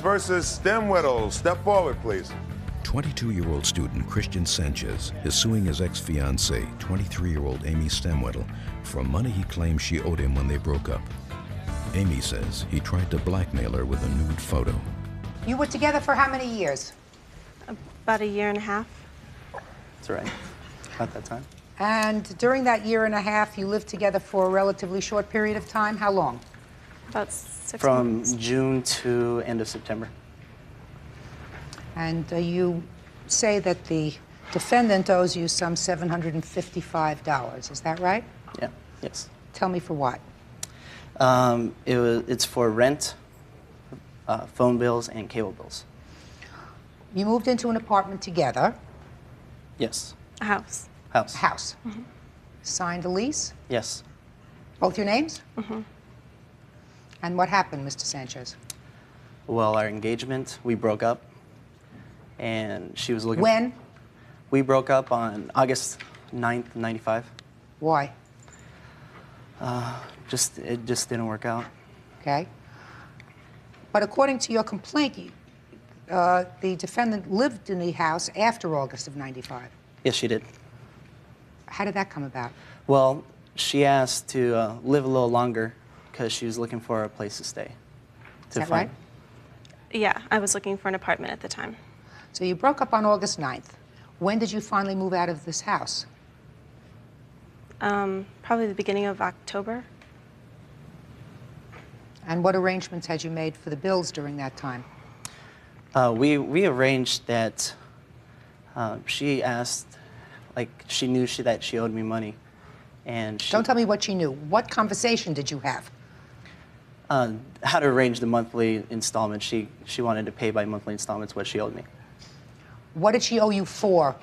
Versus Stemwedel. Step forward, please. 22-year-old student Christian Sanchez is suing his ex-fiancée, 23-year-old Amy Stemwedel, for money he claims she owed him when they broke up. Amy says he tried to blackmail her with a nude photo. You were together for how many years? About a year and a half. That's right. About that time. And during that year and a half, you lived together for a relatively short period of time. How long? About 6 From months. June to end of September. And you say that the defendant owes you some $755. Is that right? Yeah. Yes. Tell me for what? It's for rent, phone bills, and cable bills. You moved into an apartment together. Yes. A house. House. House. Signed a lease? Yes. Both your names? And what happened, Mr. Sanchez? Well, our engagement, we broke up, and she was looking. When? We broke up on August 9th, '95. Why? It just didn't work out. Okay. But according to your complaint, the defendant lived in the house after August of '95. Yes, she did. How did that come about? Well, she asked to live a little longer because she was looking for a place to stay. Is that right? Yeah, I was looking for an apartment at the time. So you broke up on August 9th. When did you finally move out of this house? Probably the beginning of October. And what arrangements had you made for the bills during that time? We arranged that she asked, like, she knew that she owed me money. And she, Don't tell me what she knew. What conversation did you have? how to arrange the monthly installment. She wanted to pay by monthly installments what she owed me. What did she owe you for?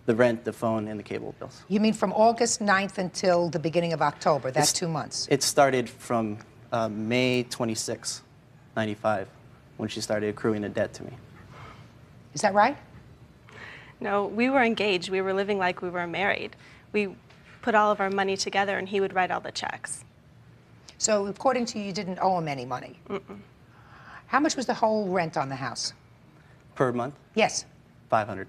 The rent, the phone, and the cable bills. You mean from August 9th until the beginning of October? That's 2 months. It started from May 26, '95, when she started accruing a debt to me. Is that right? No, we were engaged. We were living like we were married. We put all of our money together, and he would write all the checks. So according to you, you didn't owe him any money? How much was the whole rent on the house? Per month? Yes. $500.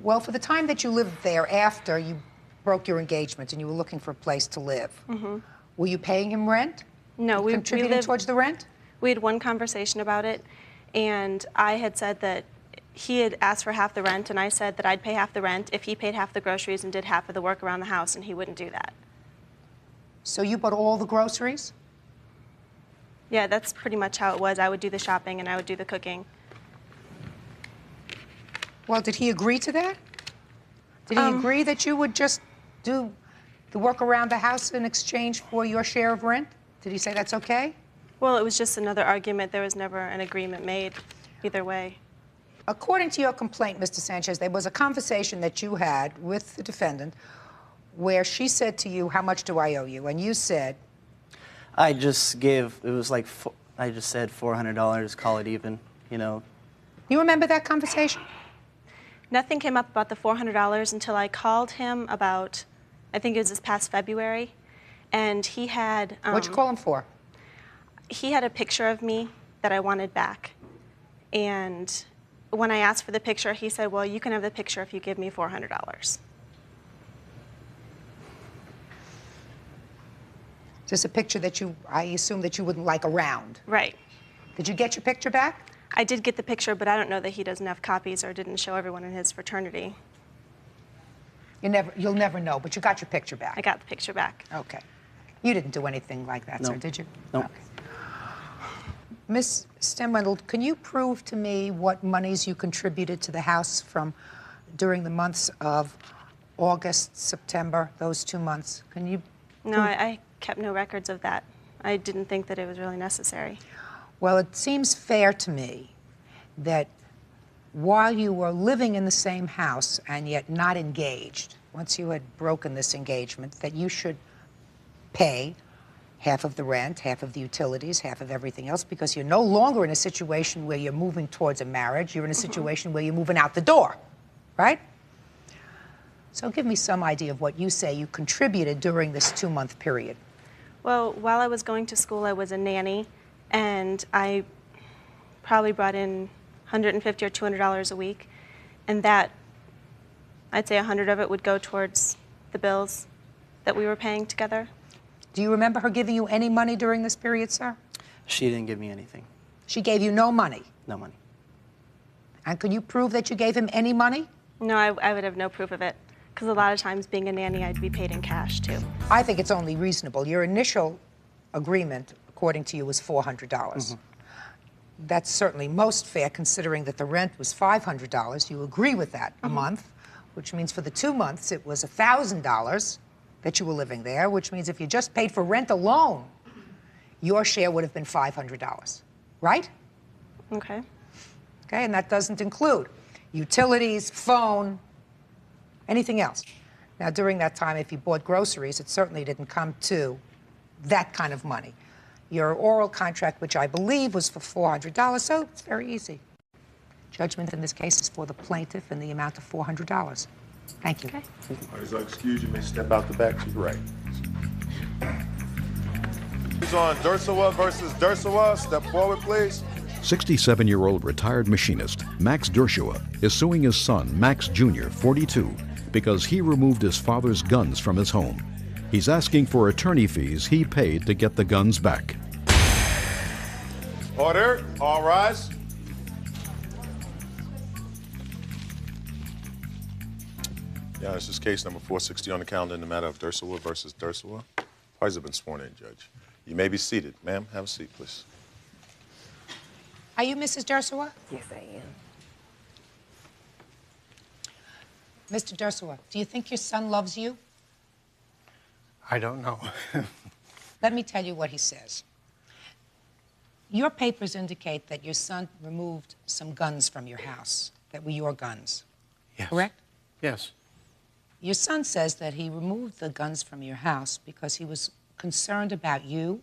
Well, for the time that you lived there after you broke your engagement and you were looking for a place to live, were you paying him rent? No, we contributing lived, towards the rent? We had one conversation about it, and I had said that he had asked for half the rent, and I said that I'd pay half the rent if he paid half the groceries and did half of the work around the house, and he wouldn't do that. So you bought all the groceries? Yeah, that's pretty much how it was. I would do the shopping and I would do the cooking. Well, did he agree to that? Did he agree that you would just do the work around the house in exchange for your share of rent? Did he say that's okay? Well, it was just another argument. There was never an agreement made either way. According to your complaint, Mr. Sanchez, there was a conversation that you had with the defendant where she said to you, how much do I owe you? And you said? I just gave, it was like, I just said $400, call it even, you know. You remember that conversation? Nothing came up about the $400 until I called him about, I think it was this past February, and he had... What'd you call him for? He had a picture of me that I wanted back. And when I asked for the picture, he said, well, you can have the picture if you give me $400. Just a picture that I assume that you wouldn't like around. Right. Did you get your picture back? I did get the picture, but I don't know that he doesn't have copies or didn't show everyone in his fraternity. You'll never know, but you got your picture back. I got the picture back. Okay. You didn't do anything like that, No. sir, did you? No. Okay. Ms. Stemwedel, can you prove to me what monies you contributed to the house during the months of August, September, those 2 months? Can you? No, I kept no records of that. I didn't think that it was really necessary. Well, it seems fair to me that while you were living in the same house and yet not engaged, once you had broken this engagement, that you should pay half of the rent, half of the utilities, half of everything else, because you're no longer in a situation where you're moving towards a marriage. You're in a situation where you're moving out the door, right? So give me some idea of what you say you contributed during this 2-month period. Well, while I was going to school, I was a nanny, and I probably brought in $150 or $200 a week, and that, I'd say 100 of it would go towards the bills that we were paying together. Do you remember her giving you any money during this period, sir? She didn't give me anything. She gave you no money. No money. And could you prove that you gave him any money? No, I would have no proof of it, because a lot of times being a nanny, I'd be paid in cash too. I think it's only reasonable. Your initial agreement, according to you, was $400. That's certainly most fair, considering that the rent was $500. You agree with that a month, which means for the 2 months it was $1,000 that you were living there, which means if you just paid for rent alone, your share would have been $500, right? Okay. Okay, and that doesn't include utilities, phone, anything else. Now, during that time, if you bought groceries, it certainly didn't come to that kind of money. Your oral contract, which I believe was for $400, so it's very easy. Judgment in this case is for the plaintiff in the amount of $400. Thank you. Okay. All right, so excuse you may step out the back to the right. Who's on Dersawa versus Dersawa? Step forward, please. 67-year-old retired machinist Max Dershua is suing his son, Max Jr., 42, because he removed his father's guns from his home. He's asking for attorney fees he paid to get the guns back. Order. All rise. Yeah, this is case number 460 on the calendar in the matter of Dersawa versus Dersawa. Parties have been sworn in, Judge. You may be seated. Ma'am, have a seat, please. Are you Mrs. Dersawa? Yes, I am. Mr. Dersawa, do you think your son loves you? I don't know. Let me tell you what he says. Your papers indicate that your son removed some guns from your house that were your guns, Yes. correct? Yes. Your son says that he removed the guns from your house because he was concerned about you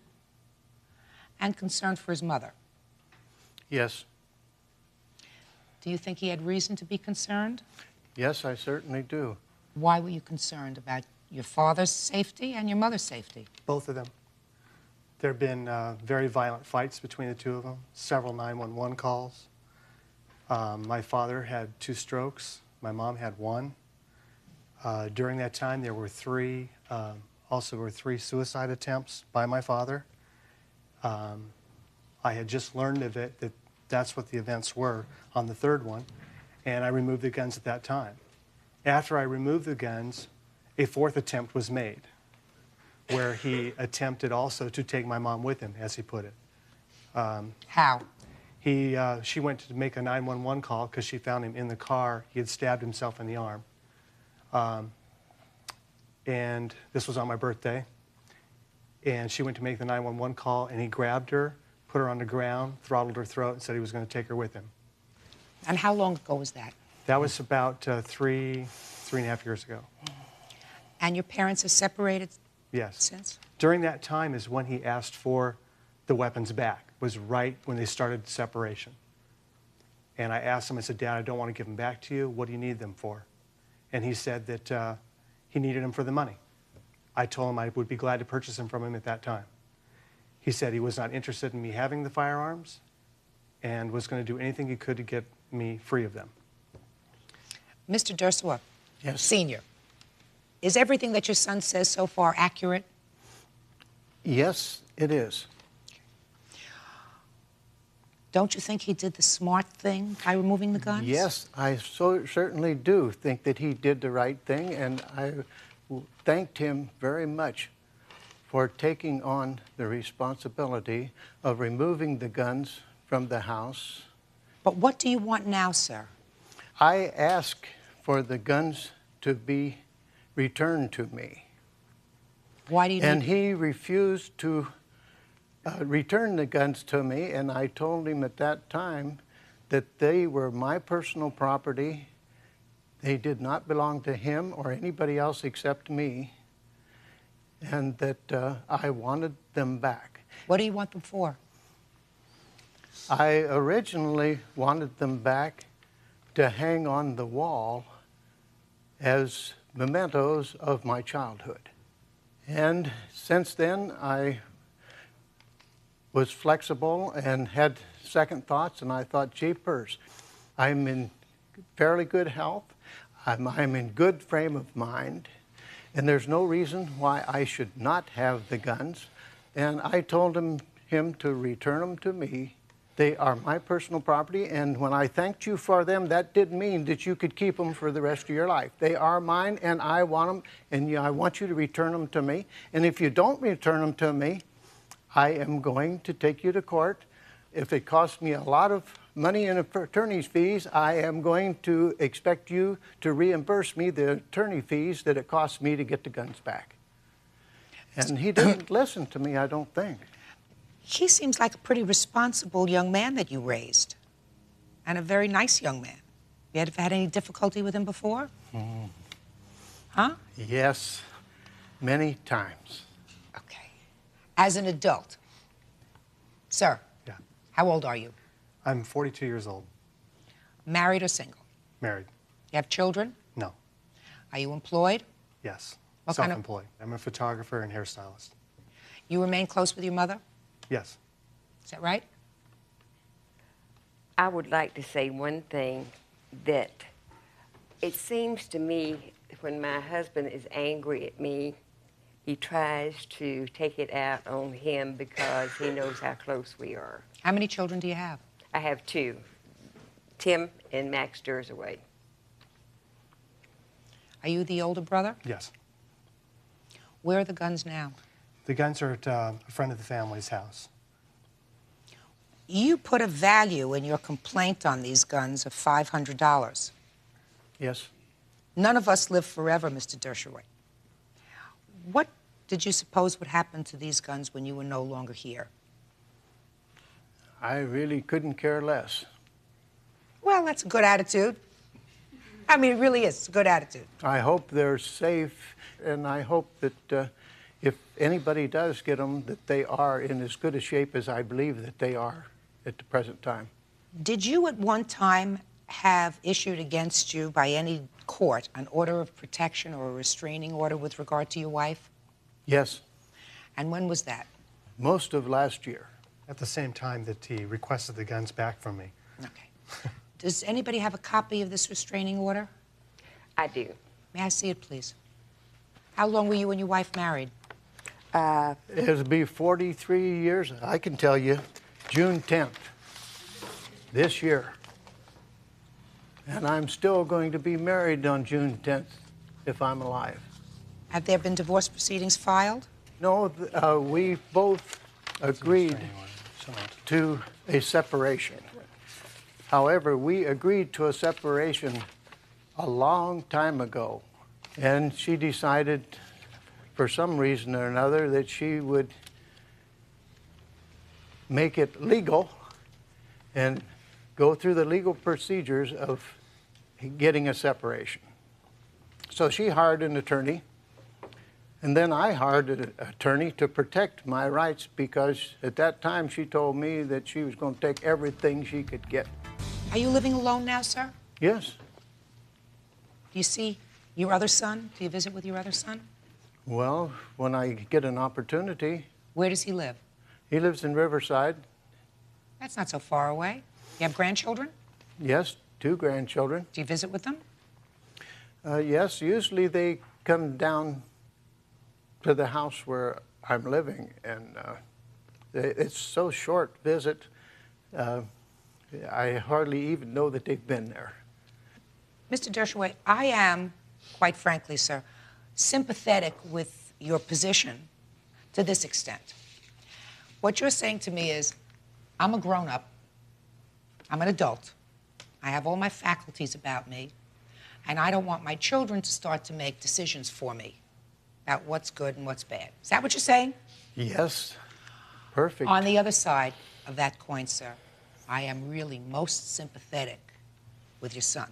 and concerned for his mother. Yes. Do you think he had reason to be concerned? Yes, I certainly do. Why were you concerned about your father's safety and your mother's safety? Both of them. There have been very violent fights between the two of them, several 911 calls. My father had 2 strokes. My mom had 1. During that time, there were 3 suicide attempts by my father. I had just learned of it, that that's what the events were on the 3rd one, and I removed the guns at that time. After I removed the guns, a 4th attempt was made, where he attempted also to take my mom with him, as he put it. How? She went to make a 911 call because she found him in the car. He had stabbed himself in the arm. And this was on my birthday. And she went to make the 911 call, and he grabbed her, put her on the ground, throttled her throat, and said he was going to take her with him. And how long ago was that? That was about 3.5 years ago. And your parents are separated Yes. since? During that time is when he asked for the weapons back, was right when they started separation. And I asked him, I said, Dad, I don't want to give them back to you. What do you need them for? And he said that he needed them for the money. I told him I would be glad to purchase them from him at that time. He said he was not interested in me having the firearms and was going to do anything he could to get me free of them. Mr. Dersawa, Yes. Senior, is everything that your son says so far accurate? Yes, it is. Don't you think he did the smart thing by removing the guns? Yes, I certainly do think that he did the right thing, and I thanked him very much for taking on the responsibility of removing the guns from the house. But what do you want now, sir? I asked for the guns to be returned to me, Why do you and need... he refused to return the guns to me, and I told him at that time that they were my personal property. They did not belong to him or anybody else except me, and that I wanted them back. What do you want them for? I originally wanted them back to hang on the wall as mementos of my childhood. And since then, I was flexible and had second thoughts, and I thought, jeepers, I'm in fairly good health. I'm in good frame of mind, and there's no reason why I should not have the guns. And I told him to return them to me. They are my personal property, and when I thanked you for them, that didn't mean that you could keep them for the rest of your life. They are mine, and I want them, and I want you to return them to me. And if you don't return them to me, I am going to take you to court. If it costs me a lot of money in attorney's fees, I am going to expect you to reimburse me the attorney fees that it costs me to get the guns back. And he didn't listen to me, I don't think. He seems like a pretty responsible young man that you raised, and a very nice young man. You had any difficulty with him before? Huh? Yes, many times. Okay. As an adult, sir, Yeah. how old are you? I'm 42 years old, Married or single? married. You have children? No. Are you employed? Yes. What kind of- Self-employed. I'm a photographer and hairstylist. You remain close with your mother? Yes. Is that right? I would like to say one thing, that it seems to me when my husband is angry at me, he tries to take it out on him because he knows how close we are. How many children do you have? I have two, Tim and Max Dursaway. Are you the older brother? Yes. Where are the guns now? The guns are at a friend of the family's house. You put a value in your complaint on these guns of $500. Yes. None of us live forever, Mr. Dershowitz. What did you suppose would happen to these guns when you were no longer here? I really couldn't care less. Well, that's a good attitude. I mean, it really is a good attitude. I hope they're safe, and I hope that if anybody does get them, that they are in as good a shape as I believe that they are at the present time. Did you at one time have issued against you by any court an order of protection or a restraining order with regard to your wife? Yes, And when was that? most of last year. At the same time that he requested the guns back from me. Okay. Does anybody have a copy of this restraining order? I do. May I see it, please? How long were you and your wife married? It'll be 43 years, I can tell you, June 10th, this year. And I'm still going to be married on June 10th, if I'm alive. Have there been divorce proceedings filed? No, we both agreed to a separation. However, we agreed to a separation a long time ago, and she decided, for some reason or another, that she would make it legal and go through the legal procedures of getting a separation. So she hired an attorney, and then I hired an attorney to protect my rights, because at that time she told me that she was going to take everything she could get. Are you living alone now, sir? Yes. Do you see your other son? Do you visit with your other son? Well, when I get an opportunity. Where does he live? He lives in Riverside. That's not so far away. You have grandchildren? Yes, 2 grandchildren. Do you visit with them? Yes, usually they come down to the house where I'm living, and it's so short visit, I hardly even know that they've been there. Mr. Dershowitz, I am, quite frankly, sir, sympathetic with your position to this extent. What you're saying to me is, I'm a grown-up, I'm an adult, I have all my faculties about me, and I don't want my children to start to make decisions for me about what's good and what's bad. Is that what you're saying? Yes, perfect. On the other side of that coin, sir, I am really most sympathetic with your son.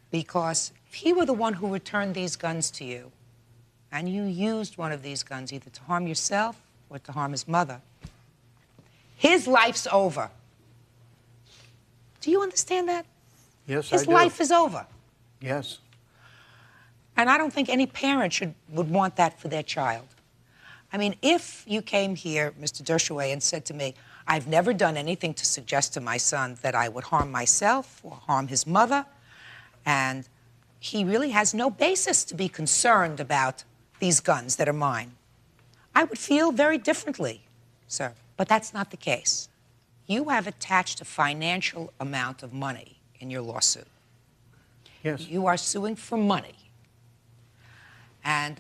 Because if he were the one who returned these guns to you, and you used one of these guns either to harm yourself or to harm his mother, his life's over. Do you understand that? Yes, I do. His life is over. Yes. And I don't think any parent would want that for their child. I mean, if you came here, Mr. Dershowitz, and said to me, I've never done anything to suggest to my son that I would harm myself or harm his mother, and he really has no basis to be concerned about these guns that are mine, I would feel very differently, sir. But that's not the case. You have attached a financial amount of money in your lawsuit. Yes. You are suing for money. And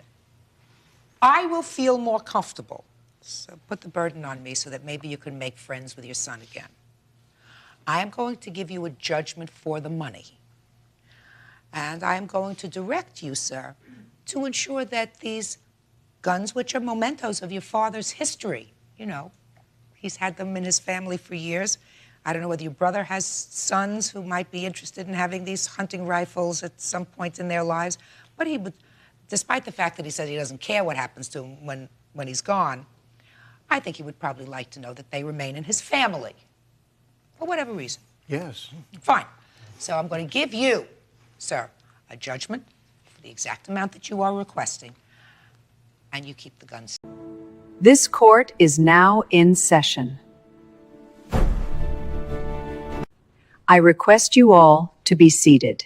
I will feel more comfortable. So put the burden on me so that maybe you can make friends with your son again. I am going to give you a judgment for the money. And I am going to direct you, sir, to ensure that these guns, which are mementos of your father's history, you know, he's had them in his family for years. I don't know whether your brother has sons who might be interested in having these hunting rifles at some point in their lives, but he would, despite the fact that he says he doesn't care what happens to him when he's gone, I think he would probably like to know that they remain in his family, for whatever reason. Yes. Fine. So I'm going to give you, sir, a judgment for the exact amount that you are requesting, and you keep the guns. This court is now in session. I request you all to be seated.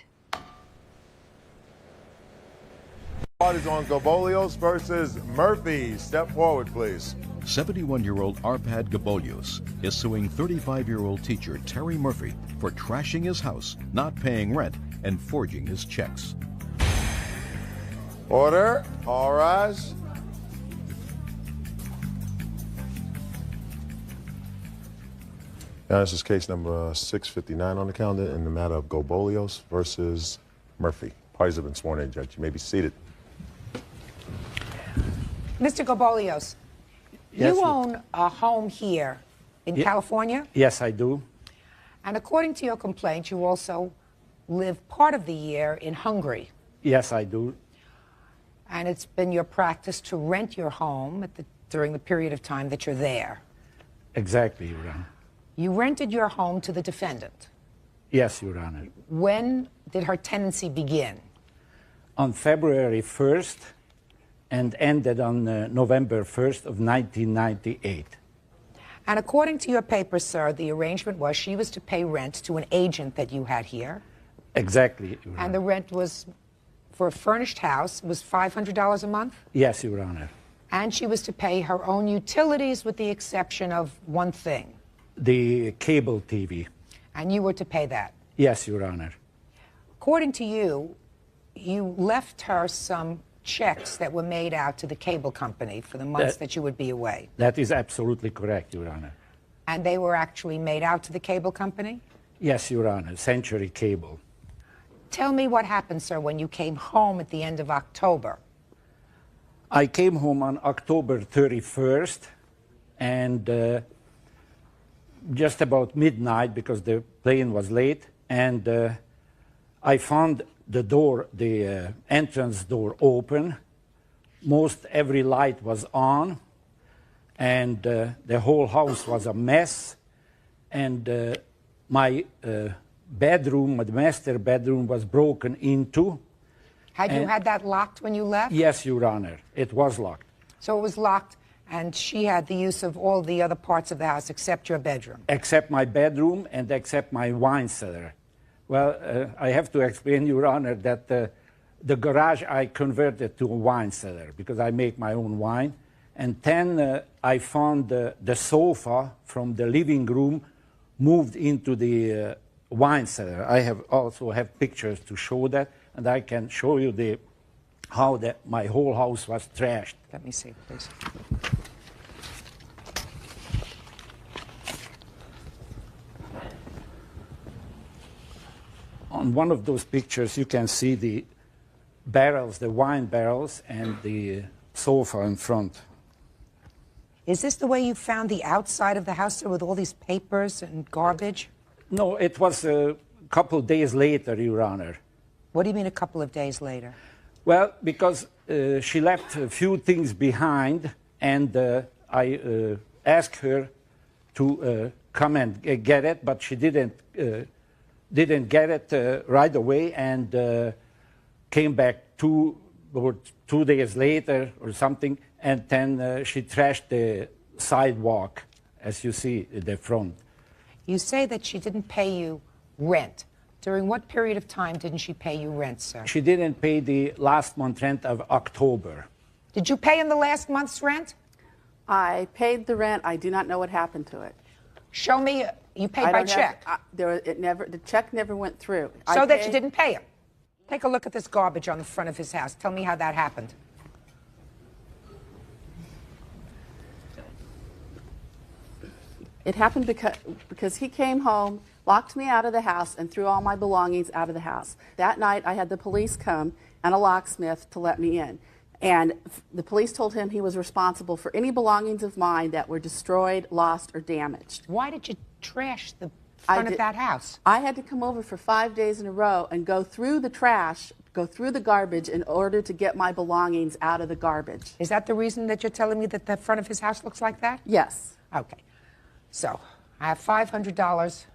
Parties on Gabolios versus Murphy. Step forward, please. 71-year-old Arpad Gabolios is suing 35-year-old teacher Terry Murphy for trashing his house, not paying rent, and forging his checks. Order. All rise. Now, this is case number 659 on the calendar in the matter of Gabolios versus Murphy. Parties have been sworn in, Judge. You may be seated. Mr. Gabolios, Yes, you own a home here in California? Yes, I do. And according to your complaint, you also live part of the year in Hungary. Yes, I do. And it's been your practice to rent your home during the period of time that you're there. Exactly, Your Honor. You rented your home to the defendant. Yes, Your Honor. When did her tenancy begin? On February 1st and ended on November 1st of 1998. And according to your paper, sir, the arrangement was she was to pay rent to an agent that you had here. Exactly, Your Honor. And the rent was, for a furnished house, was $500 a month? Yes, Your Honor. And she was to pay her own utilities with the exception of one thing. The cable TV. And you were to pay that? Yes, Your Honor. According to you, you left her some checks that were made out to the cable company for the months that you would be away. That is absolutely correct, Your Honor. And they were actually made out to the cable company? Yes, Your Honor. Century Cable. Tell me what happened, sir, when you came home at the end of October. I came home on October 31st, and just about midnight, because the plane was late, and I found the door, the entrance door open. Most every light was on, and the whole house was a mess, and my bedroom, the master bedroom, was broken into. Had you had that locked when you left? Yes, Your Honor, it was locked. So it was locked, and she had the use of all the other parts of the house except your bedroom? Except my bedroom and except my wine cellar. Well, I have to explain, Your Honor, that the garage I converted to a wine cellar because I make my own wine. And then I found the sofa from the living room moved into the wine cellar. I also have pictures to show that, and I can show you how my whole house was trashed. Let me see, please. On one of those pictures, you can see the barrels, the wine barrels, and the sofa in front. Is this the way you found the outside of the house with all these papers and garbage? No, it was a couple of days later, Your Honor. What do you mean a couple of days later? Well, because she left a few things behind, and I asked her to come and get it, but she didn't get it right away, and came back about 2 days later or something, and then she trashed the sidewalk, as you see at the front. You say that she didn't pay you rent. During what period of time didn't she pay you rent, sir? She didn't pay the last month rent of October. Did you pay him the last month's rent? I paid the rent. I do not know what happened to it. Show me, you paid I by don't have- check. the check never went through. So that you didn't pay him. Take a look at this garbage on the front of his house. Tell me how that happened. It happened because he came home, locked me out of the house, and threw all my belongings out of the house. That night, I had the police come and a locksmith to let me in. And the police told him he was responsible for any belongings of mine that were destroyed, lost, or damaged. Why did you trash the front of that house? I had to come over for 5 days in a row and go through the trash, go through the garbage in order to get my belongings out of the garbage. Is that the reason that you're telling me that the front of his house looks like that? Yes. Okay. So, I have $500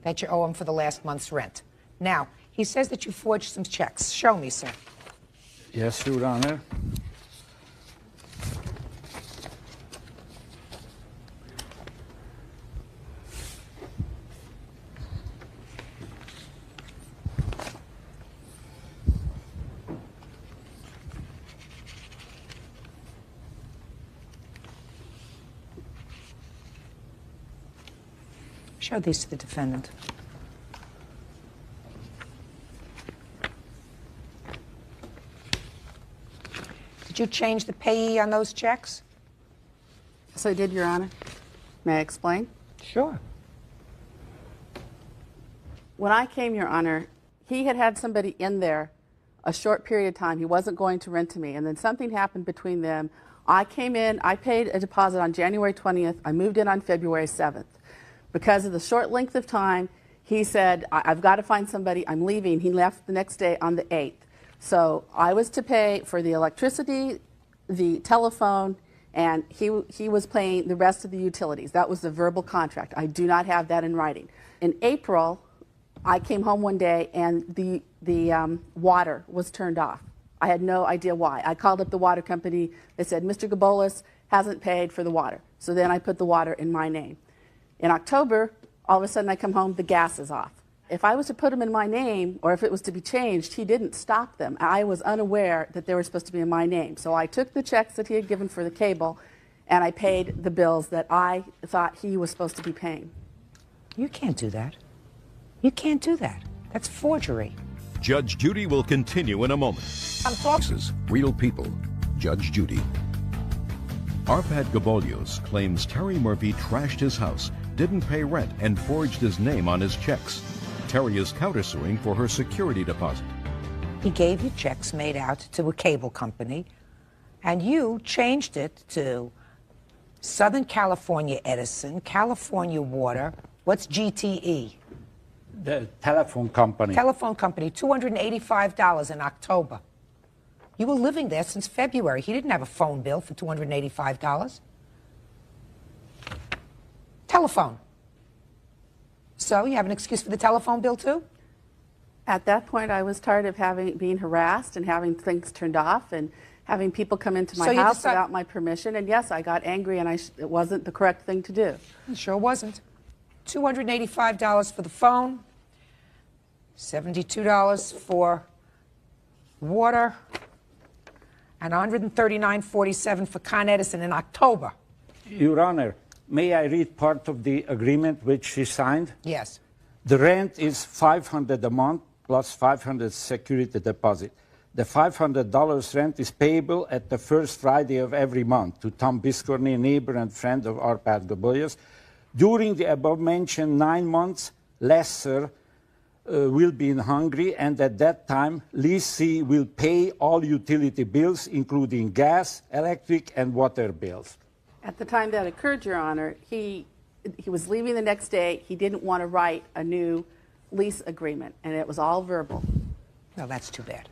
that you owe him for the last month's rent. Now, he says that you forged some checks. Show me, sir. Yes, Your Honor. Show these to the defendant. Did you change the payee on those checks? Yes, I did, Your Honor. May I explain? Sure. When I came, Your Honor, he had somebody in there a short period of time. He wasn't going to rent to me, and then something happened between them. I came in, I paid a deposit on January 20th. I moved in on February 7th. Because of the short length of time, he said, I've got to find somebody, I'm leaving. He left the next day on the 8th. So I was to pay for the electricity, the telephone, and he was paying the rest of the utilities. That was the verbal contract. I do not have that in writing. In April, I came home one day and the water was turned off. I had no idea why. I called up the water company. They said, Mr. Gabolis hasn't paid for the water. So then I put the water in my name. In October, all of a sudden I come home, the gas is off. If I was to put them in my name, or if it was to be changed, he didn't stop them. I was unaware that they were supposed to be in my name. So I took the checks that he had given for the cable, and I paid the bills that I thought he was supposed to be paying. You can't do that. You can't do that. That's forgery. Judge Judy will continue in a moment. I'm talking. Real people. Judge Judy. Arpad Gabolios claims Terry Murphy trashed his house, didn't pay rent, and forged his name on his checks. Terry is countersuing for her security deposit. He gave you checks made out to a cable company, and you changed it to Southern California Edison, California Water. What's GTE? The telephone company. Telephone company, $285 in October. You were living there since February. He didn't have a phone bill for $285. Telephone. So you have an excuse for the telephone bill too? At that point, I was tired of being harassed and having things turned off and having people come into my house without my permission. And yes, I got angry, and it wasn't the correct thing to do. It sure wasn't. $285 for the phone, $72 for water, and $139.47 for Con Edison in October. Your Honor, may I read part of the agreement which she signed? Yes. The rent is $500 a month plus $500 security deposit. The $500 rent is payable at the first Friday of every month to Tom Biscorny, neighbor and friend of Arpad Gabolios. During the above-mentioned 9 months, lesser will be in Hungary, and at that time, lessee will pay all utility bills, including gas, electric, and water bills. At the time that occurred, Your Honor, he was leaving the next day. He didn't want to write a new lease agreement, and it was all verbal. No, that's too bad.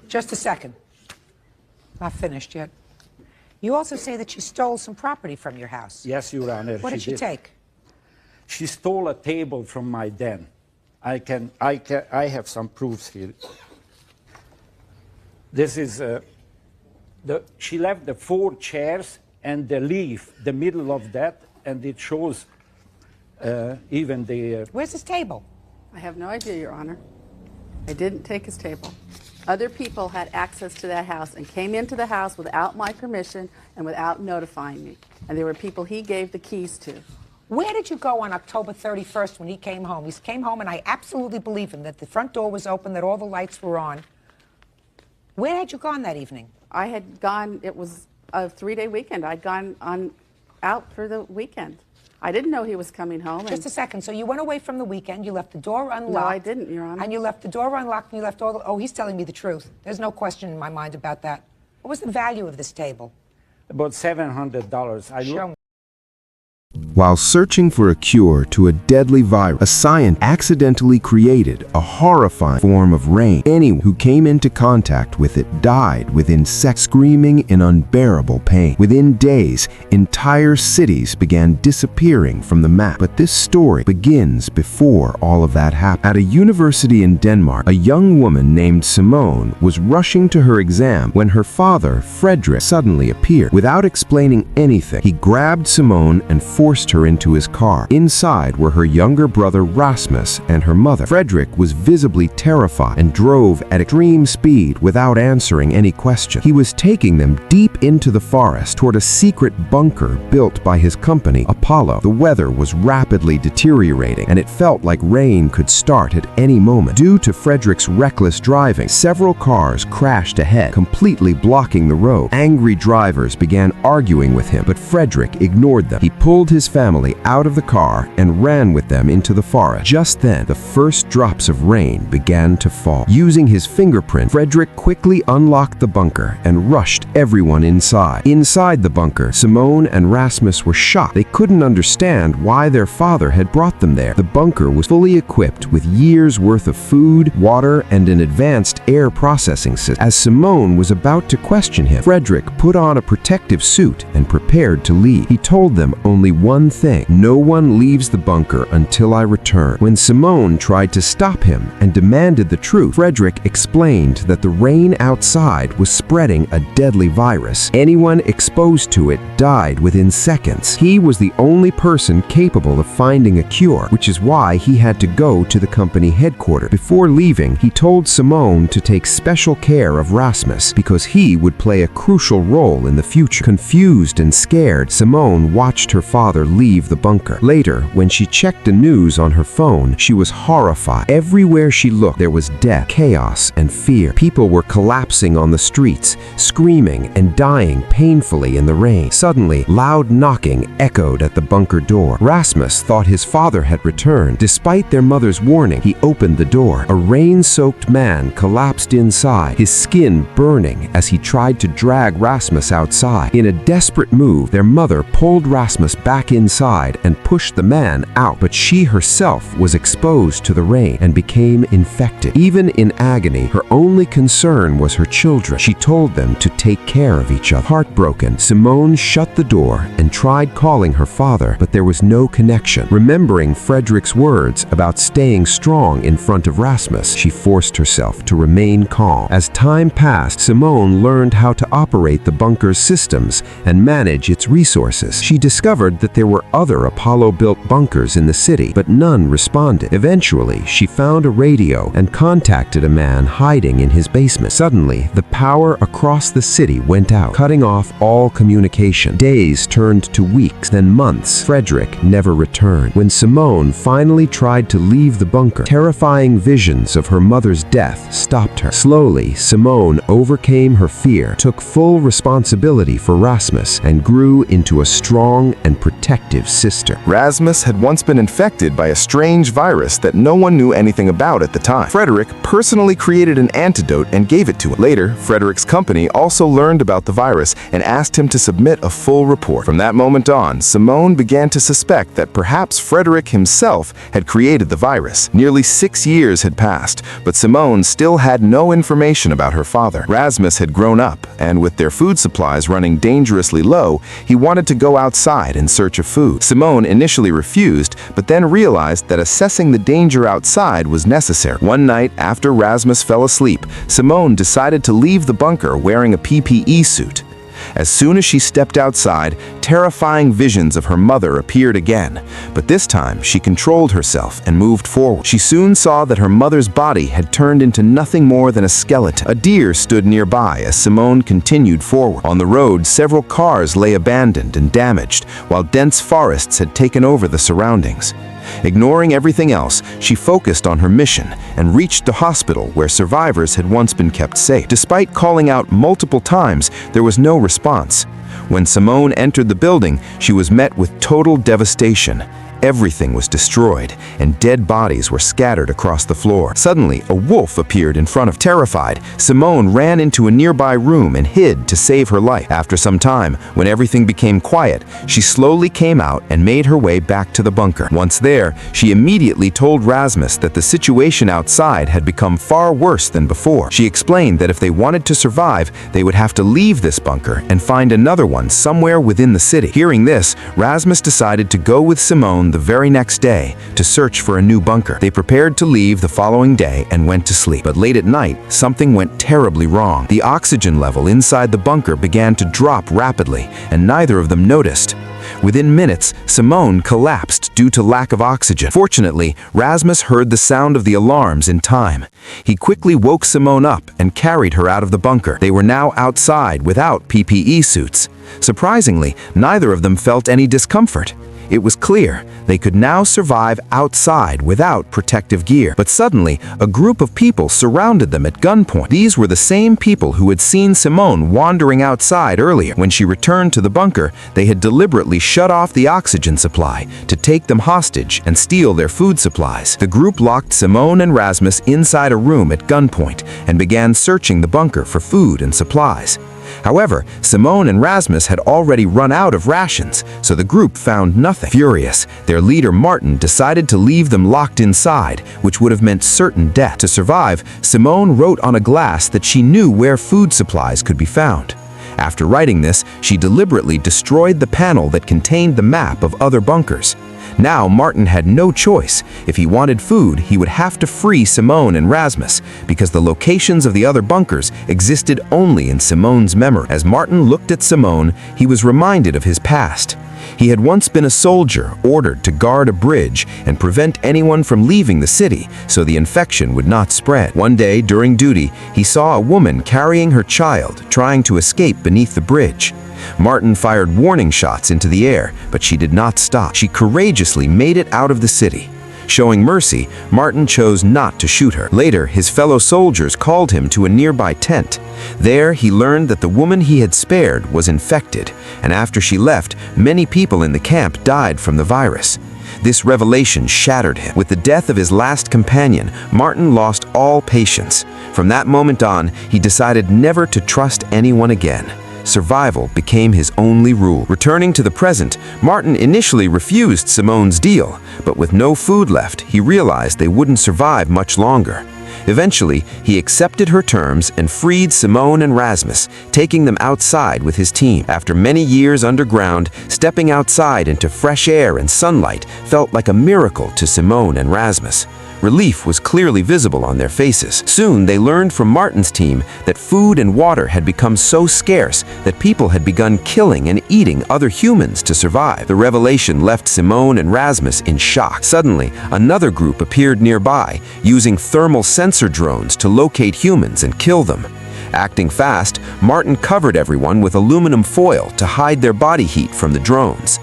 Just a second. Not finished yet. You also say that she stole some property from your house. Yes, Your Honor. What did she take? She stole a table from my den. I have some proofs here. This is, she left the 4 chairs and the leaf, the middle of that, and it shows even the... Where's his table? I have no idea, Your Honor. I didn't take his table. Other people had access to that house and came into the house without my permission and without notifying me. And there were people he gave the keys to. Where did you go on October 31st when he came home? He came home, and I absolutely believe him, that the front door was open, that all the lights were on. Where had you gone that evening? I had gone, it was a 3-day weekend. I'd gone out for the weekend. I didn't know he was coming home. Just a second. So you went away from the weekend, you left the door unlocked. No, I didn't, Your Honor. And you left the door unlocked, and you left all the... Oh, he's telling me the truth. There's no question in my mind about that. What was the value of this table? About $700. Show me. While searching for a cure to a deadly virus, a scientist accidentally created a horrifying form of rain. Anyone who came into contact with it died within seconds, screaming in unbearable pain. Within days, entire cities began disappearing from the map. But this story begins before all of that happened. At a university in Denmark, a young woman named Simone was rushing to her exam when her father, Frederick, suddenly appeared. Without explaining anything, he grabbed Simone and forced her into his car. Inside were her younger brother Rasmus and her mother. Frederick was visibly terrified and drove at extreme speed without answering any question. He was taking them deep into the forest toward a secret bunker built by his company, Apollo. The weather was rapidly deteriorating, and it felt like rain could start at any moment. Due to Frederick's reckless driving, several cars crashed ahead, completely blocking the road. Angry drivers began arguing with him, but Frederick ignored them. He pulled his family out of the car and ran with them into the forest. Just then, the first drops of rain began to fall. Using his fingerprint, Frederick quickly unlocked the bunker and rushed everyone inside. Inside the bunker, Simone and Rasmus were shocked. They couldn't understand why their father had brought them there. The bunker was fully equipped with years' worth of food, water, and an advanced air processing system. As Simone was about to question him, Frederick put on a protective suit and prepared to leave. He told them only one thing: no one leaves the bunker until I return. When Simone tried to stop him and demanded the truth, Frederick explained that the rain outside was spreading a deadly virus. Anyone exposed to it died within seconds. He was the only person capable of finding a cure, which is why he had to go to the company headquarters. Before leaving, he told Simone to take special care of Rasmus because he would play a crucial role in the future. Confused and scared, Simone watched her father leave the bunker. Later, when she checked the news on her phone, she was horrified. Everywhere she looked, there was death, chaos, and fear. People were collapsing on the streets, screaming and dying painfully in the rain. Suddenly, loud knocking echoed at the bunker door. Rasmus thought his father had returned. Despite their mother's warning, he opened the door. A rain-soaked man collapsed inside, his skin burning as he tried to drag Rasmus outside. In a desperate move, their mother pulled Rasmus back inside and pushed the man out, but she herself was exposed to the rain and became infected. Even in agony, her only concern was her children. She told them to take care of each other. Heartbroken, Simone shut the door and tried calling her father, but there was no connection. Remembering Frederick's words about staying strong in front of Rasmus, she forced herself to remain calm. As time passed, Simone learned how to operate the bunker's systems and manage its resources. She discovered that there were other Apollo-built bunkers in the city, but none responded. Eventually, she found a radio and contacted a man hiding in his basement. Suddenly, the power across the city went out, cutting off all communication. Days turned to weeks, then months. Frederick never returned. When Simone finally tried to leave the bunker, terrifying visions of her mother's death stopped her. Slowly, Simone overcame her fear, took full responsibility for Rasmus, and grew into a strong and protective sister. Rasmus had once been infected by a strange virus that no one knew anything about at the time. Frederick personally created an antidote and gave it to him. Later, Frederick's company also learned about the virus and asked him to submit a full report. From that moment on, Simone began to suspect that perhaps Frederick himself had created the virus. Nearly 6 years had passed, but Simone still had no information about her father. Rasmus had grown up, and with their food supplies running dangerously low, he wanted to go outside in search search of food. Simone initially refused, but then realized that assessing the danger outside was necessary. One night, after Rasmus fell asleep, Simone decided to leave the bunker wearing a PPE suit. As soon as she stepped outside, terrifying visions of her mother appeared again, but this time she controlled herself and moved forward. She soon saw that her mother's body had turned into nothing more than a skeleton. A deer stood nearby as Simone continued forward. On the road, several cars lay abandoned and damaged, while dense forests had taken over the surroundings. Ignoring everything else, she focused on her mission and reached the hospital where survivors had once been kept safe. Despite calling out multiple times, there was no response. When Simone entered the building, she was met with total devastation. Everything was destroyed, and dead bodies were scattered across the floor. Suddenly, a wolf appeared in front of her. Terrified, Simone ran into a nearby room and hid to save her life. After some time, when everything became quiet, she slowly came out and made her way back to the bunker. Once there, she immediately told Rasmus that the situation outside had become far worse than before. She explained that if they wanted to survive, they would have to leave this bunker and find another one somewhere within the city. Hearing this, Rasmus decided to go with Simone the very next day to search for a new bunker. They prepared to leave the following day and went to sleep. But late at night, something went terribly wrong. The oxygen level inside the bunker began to drop rapidly, and neither of them noticed. Within minutes, Simone collapsed due to lack of oxygen. Fortunately, Rasmus heard the sound of the alarms in time. He quickly woke Simone up and carried her out of the bunker. They were now outside without PPE suits. Surprisingly, neither of them felt any discomfort. It was clear they could now survive outside without protective gear. But suddenly, a group of people surrounded them at gunpoint. These were the same people who had seen Simone wandering outside earlier. When she returned to the bunker, they had deliberately shut off the oxygen supply to take them hostage and steal their food supplies. The group locked Simone and Rasmus inside a room at gunpoint and began searching the bunker for food and supplies. However, Simone and Rasmus had already run out of rations, so the group found nothing. Furious, their leader Martin decided to leave them locked inside, which would have meant certain death. To survive, Simone wrote on a glass that she knew where food supplies could be found. After writing this, she deliberately destroyed the panel that contained the map of other bunkers. Now Martin had no choice. If he wanted food, he would have to free Simone and Rasmus, because the locations of the other bunkers existed only in Simone's memory. As Martin looked at Simone, he was reminded of his past. He had once been a soldier ordered to guard a bridge and prevent anyone from leaving the city so the infection would not spread. One day during duty, he saw a woman carrying her child trying to escape beneath the bridge. Martin fired warning shots into the air, but she did not stop. She courageously made it out of the city. Showing mercy, Martin chose not to shoot her. Later, his fellow soldiers called him to a nearby tent. There, he learned that the woman he had spared was infected, and after she left, many people in the camp died from the virus. This revelation shattered him. With the death of his last companion, Martin lost all patience. From that moment on, he decided never to trust anyone again. Survival became his only rule. Returning to the present, Martin initially refused Simone's deal, but with no food left, he realized they wouldn't survive much longer. Eventually, he accepted her terms and freed Simone and Rasmus, taking them outside with his team. After many years underground, stepping outside into fresh air and sunlight felt like a miracle to Simone and Rasmus. Relief was clearly visible on their faces. Soon, they learned from Martin's team that food and water had become so scarce that people had begun killing and eating other humans to survive. The revelation left Simone and Rasmus in shock. Suddenly, another group appeared nearby, using thermal sensor drones to locate humans and kill them. Acting fast, Martin covered everyone with aluminum foil to hide their body heat from the drones.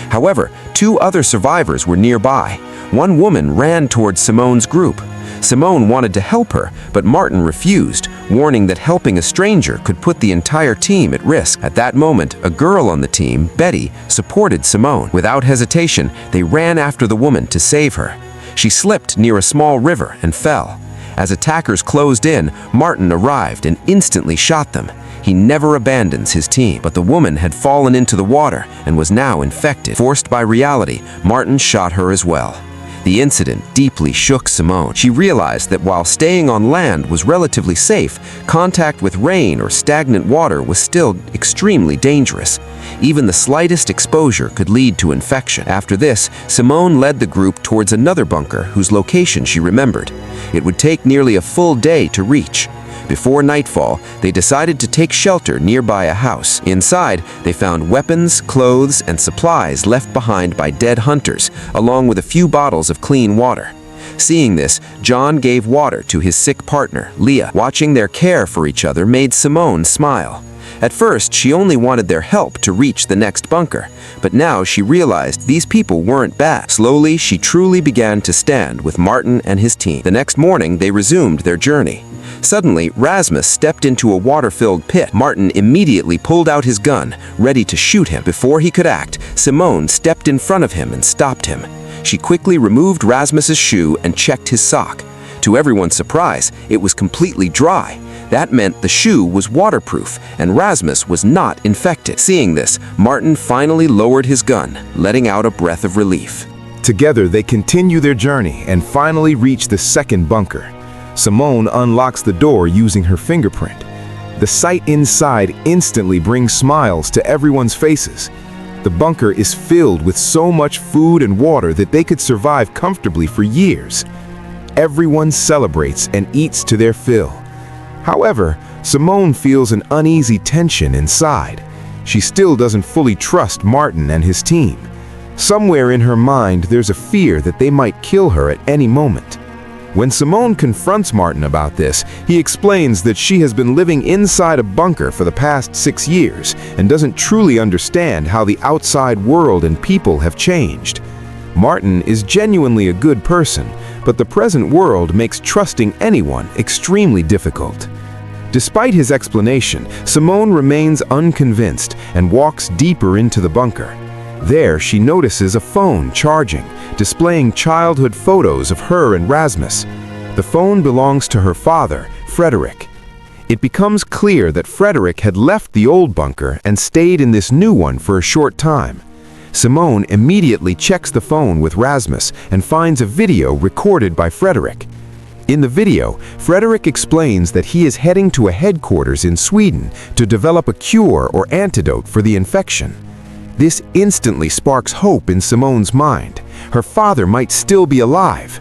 However, 2 other survivors were nearby. One woman ran towards Simone's group. Simone wanted to help her, but Martin refused, warning that helping a stranger could put the entire team at risk. At that moment, a girl on the team, Betty, supported Simone. Without hesitation, they ran after the woman to save her. She slipped near a small river and fell. As attackers closed in, Martin arrived and instantly shot them. He never abandons his team, but the woman had fallen into the water and was now infected. Forced by reality, Martin shot her as well. The incident deeply shook Simone. She realized that while staying on land was relatively safe, contact with rain or stagnant water was still extremely dangerous. Even the slightest exposure could lead to infection. After this, Simone led the group towards another bunker whose location she remembered. It would take nearly a full day to reach. Before nightfall, they decided to take shelter nearby a house. Inside, they found weapons, clothes, and supplies left behind by dead hunters, along with a few bottles of clean water. Seeing this, John gave water to his sick partner, Leah. Watching their care for each other made Simone smile. At first, she only wanted their help to reach the next bunker, but now she realized these people weren't bad. Slowly, she truly began to stand with Martin and his team. The next morning, they resumed their journey. Suddenly, Rasmus stepped into a water-filled pit. Martin immediately pulled out his gun, ready to shoot him. Before he could act, Simone stepped in front of him and stopped him. She quickly removed Rasmus's shoe and checked his sock. To everyone's surprise, it was completely dry. That meant the shoe was waterproof and Rasmus was not infected. Seeing this, Martin finally lowered his gun, letting out a breath of relief. Together, they continue their journey and finally reach the second bunker. Simone unlocks the door using her fingerprint. The sight inside instantly brings smiles to everyone's faces. The bunker is filled with so much food and water that they could survive comfortably for years. Everyone celebrates and eats to their fill. However, Simone feels an uneasy tension inside. She still doesn't fully trust Martin and his team. Somewhere in her mind, there's a fear that they might kill her at any moment. When Simone confronts Martin about this, he explains that she has been living inside a bunker for the past 6 years and doesn't truly understand how the outside world and people have changed. Martin is genuinely a good person, but the present world makes trusting anyone extremely difficult. Despite his explanation, Simone remains unconvinced and walks deeper into the bunker. There, she notices a phone charging, displaying childhood photos of her and Rasmus. The phone belongs to her father, Frederick. It becomes clear that Frederick had left the old bunker and stayed in this new one for a short time. Simone immediately checks the phone with Rasmus and finds a video recorded by Frederick. In the video, Frederick explains that he is heading to a headquarters in Sweden to develop a cure or antidote for the infection. This instantly sparks hope in Simone's mind. Her father might still be alive.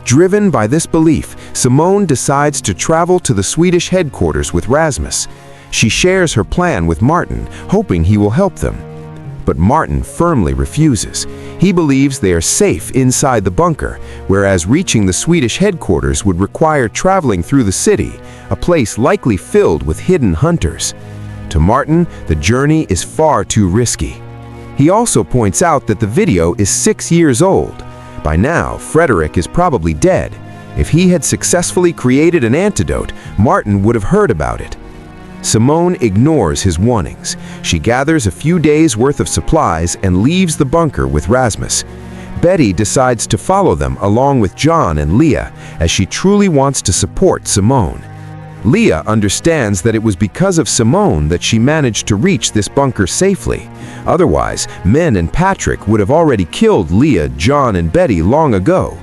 Driven by this belief, Simone decides to travel to the Swedish headquarters with Rasmus. She shares her plan with Martin, hoping he will help them. But Martin firmly refuses. He believes they are safe inside the bunker, whereas reaching the Swedish headquarters would require traveling through the city, a place likely filled with hidden hunters. To Martin, the journey is far too risky. He also points out that the video is 6 years old. By now, Frederick is probably dead. If he had successfully created an antidote, Martin would have heard about it. Simone ignores his warnings. She gathers a few days' worth of supplies and leaves the bunker with Rasmus. Betty decides to follow them along with John and Leah, as she truly wants to support Simone. Leah understands that it was because of Simone that she managed to reach this bunker safely. Otherwise, Men and Patrick would have already killed Leah, John, and Betty long ago.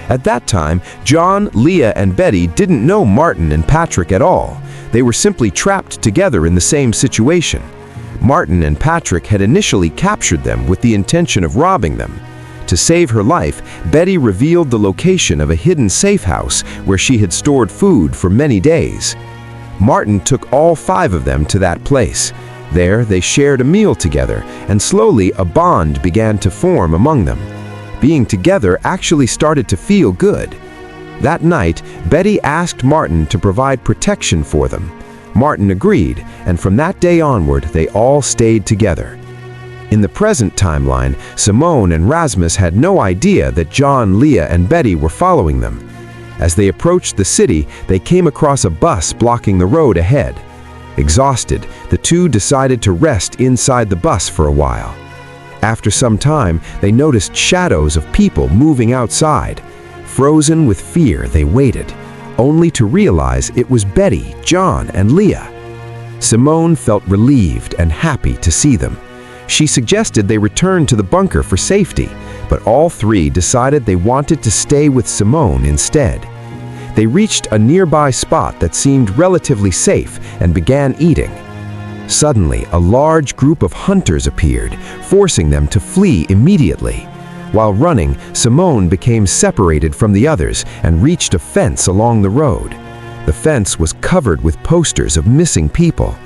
At that time, John, Leah, and Betty didn't know Martin and Patrick at all. They were simply trapped together in the same situation. Martin and Patrick had initially captured them with the intention of robbing them. To save her life, Betty revealed the location of a hidden safe house where she had stored food for many days. Martin took all 5 of them to that place. There, they shared a meal together, and slowly a bond began to form among them. Being together actually started to feel good. That night, Betty asked Martin to provide protection for them. Martin agreed, and from that day onward, they all stayed together. In the present timeline, Simone and Rasmus had no idea that John, Leah, and Betty were following them. As they approached the city, they came across a bus blocking the road ahead. Exhausted, the two decided to rest inside the bus for a while. After some time, they noticed shadows of people moving outside. Frozen with fear, they waited, only to realize it was Betty, John, and Leah. Simone felt relieved and happy to see them. She suggested they return to the bunker for safety, but but all three decided they wanted to stay with Simone instead. They reached a nearby spot that seemed relatively safe and began eating. Suddenly, a large group of hunters appeared, forcing them to flee immediately. While running, Simone became separated from the others and reached a fence along the road. The fence was covered with posters of missing people.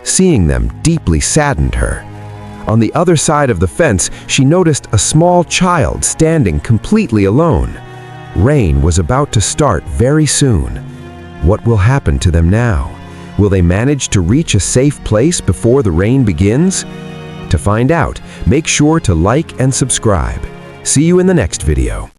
Seeing them deeply saddened her. On the other side of the fence, she noticed a small child standing completely alone. Rain was about to start very soon. What will happen to them now? Will they manage to reach a safe place before the rain begins? To find out, make sure to like and subscribe. See you in the next video.